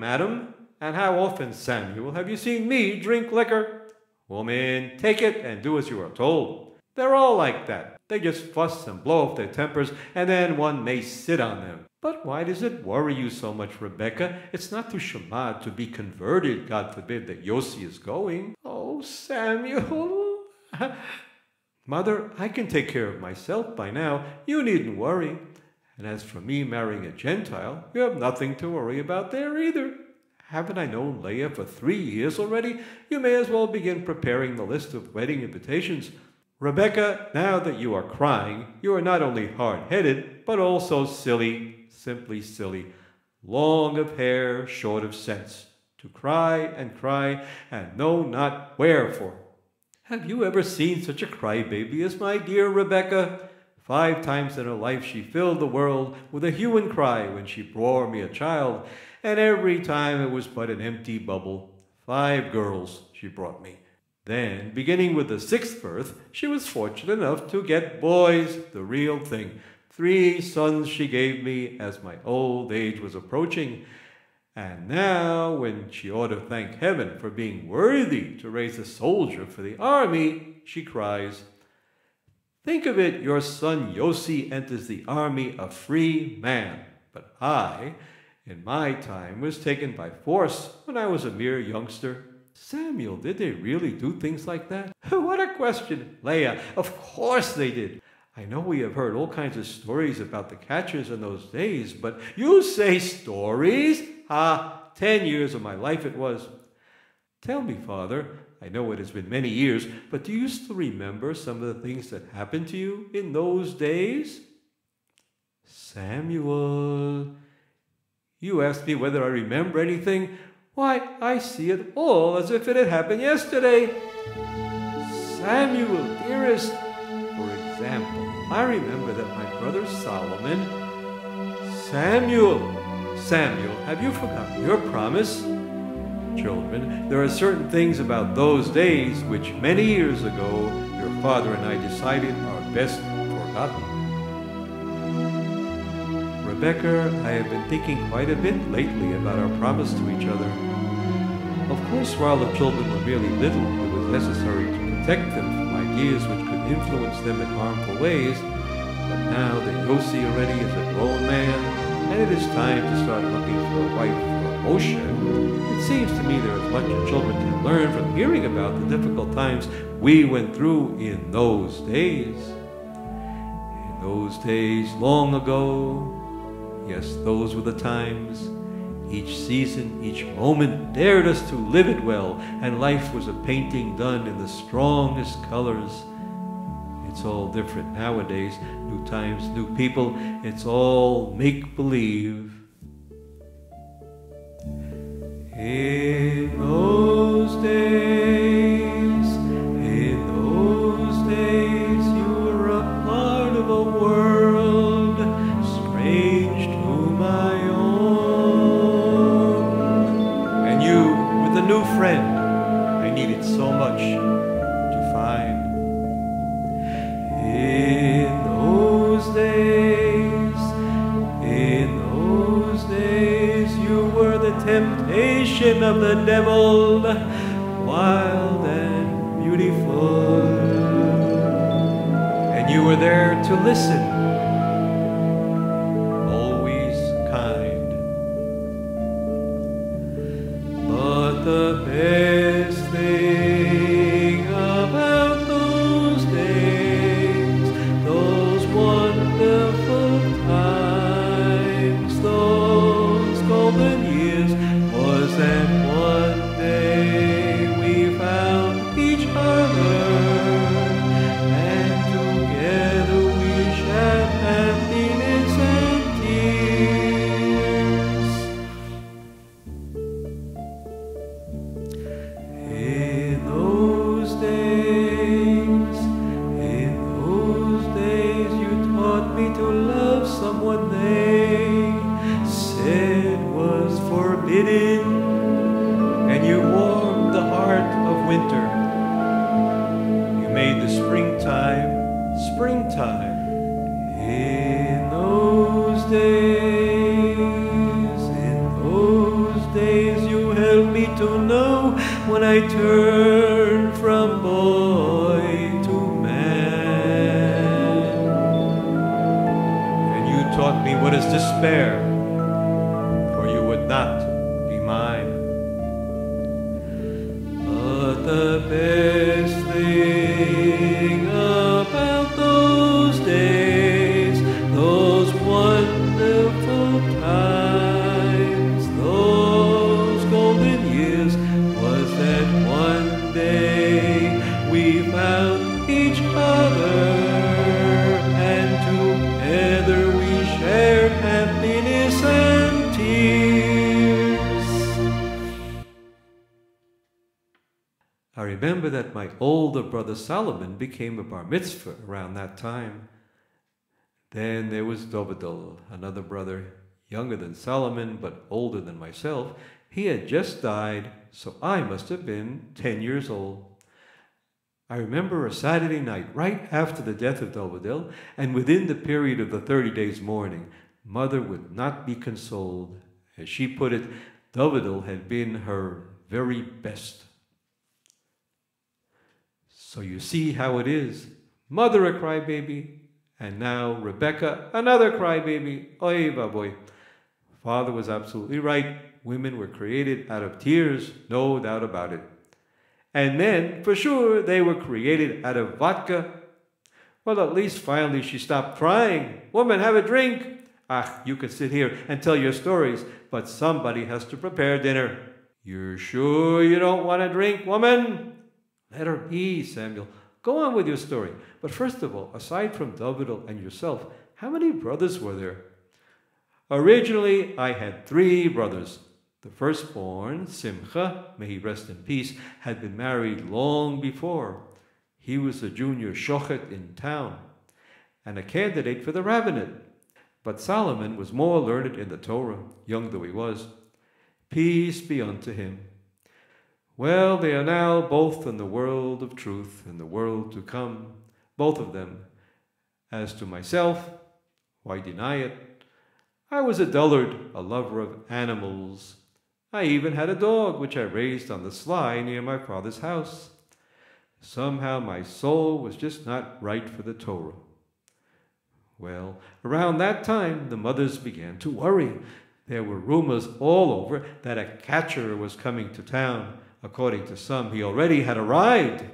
madam? And how often, Samuel, have you seen me drink liquor? Woman, take it and do as you are told. They're all like that. They just fuss and blow off their tempers, and then one may sit on them. But why does it worry you so much, Rebecca? It's not to Shabbat to be converted, God forbid, that Yossi is going. Oh, Samuel. Mother, I can take care of myself by now. You needn't worry. And as for me marrying a Gentile, you have nothing to worry about there either. Haven't I known Leah for 3 years already? You may as well begin preparing the list of wedding invitations. Rebecca, now that you are crying, you are not only hard-headed, but also silly, simply silly, long of hair, short of sense, to cry and know not wherefore. Have you ever seen such a crybaby as my dear Rebecca? 5 times in her life she filled the world with a hue and cry when she bore me a child, and every time it was but an empty bubble. 5 girls she brought me. Then, beginning with the 6th birth, she was fortunate enough to get boys, the real thing. 3 sons she gave me as my old age was approaching. And now, when she ought to thank heaven for being worthy to raise a soldier for the army, she cries, "Think of it, your son Yossi enters the army a free man, but I, in my time, was taken by force when I was a mere youngster." Samuel, did they really do things like that? What a question! Leah, of course they did. I know we have heard all kinds of stories about the catchers in those days, but you say stories? 10 years of my life it was. Tell me, Father, I know it has been many years, but do you still remember some of the things that happened to you in those days? Samuel, you asked me whether I remember anything. Why, I see it all as if it had happened yesterday. Samuel, dearest, for example, I remember that my brother Solomon... Samuel, have you forgotten your promise? Children, there are certain things about those days which many years ago your father and I decided are best forgotten. Rebecca, I have been thinking quite a bit lately about our promise to each other. Of course, while the children were really little, it was necessary to protect them from ideas which could influence them in harmful ways. But now that Yossi already is a grown man, and it is time to start looking for a wife for Moshe, it seems to me there is much that children can learn from hearing about the difficult times we went through in those days. In those days long ago, yes, those were the times. Each season, each moment dared us to live it well, and life was a painting done in the strongest colors. It's all different nowadays. New times, new people. It's all make-believe. In those days, you were a part of a world strange to my own. And you were the new friend I needed so much to find. In those days, you were the temptation of the devil, wild and beautiful. And you were there to listen, always kind. But the best thing about those days, those wonderful times, those golden years, was that one day we found each other, and together we shed happiness and tears. In those days, you taught me to love someone they said was forbidden, and you warmed the heart of winter. You made the springtime. In those days, when I turned from boy to man. And you taught me what is despair, for you would not be mine. But the best thing about those days, those wonderful times, those golden years, was that one day we found each other, and together we shared happiness and tears. I remember that my older brother Solomon became a bar mitzvah around that time. Then there was Dovidel, another brother, younger than Solomon but older than myself. He had just died, so I must have been 10 years old. I remember a Saturday night right after the death of Dovidel, and within the period of the 30 days mourning, Mother would not be consoled. As she put it, Dovidel had been her very best. So you see how it is. Mother a crybaby, and now Rebecca another crybaby. Oy vavoy. Father was absolutely right. Women were created out of tears, no doubt about it. And men, for sure, they were created out of vodka. Well, at least finally she stopped crying. Woman, have a drink. Ah, you could sit here and tell your stories, but somebody has to prepare dinner. You're sure you don't want a drink, woman? Let her be, Samuel. Go on with your story. But first of all, aside from Dovidel and yourself, how many brothers were there? Originally, I had 3 brothers. The firstborn, Simcha, may he rest in peace, had been married long before. He was a junior shochet in town and a candidate for the rabbinate. But Solomon was more learned in the Torah, young though he was. Peace be unto him. Well, they are now both in the world of truth, in the world to come, both of them. As to myself, why deny it? I was a dullard, a lover of animals. I even had a dog, which I raised on the sly near my father's house. Somehow my soul was just not right for the Torah. Well, around that time, the mothers began to worry. There were rumors all over that a catcher was coming to town. According to some, he already had arrived.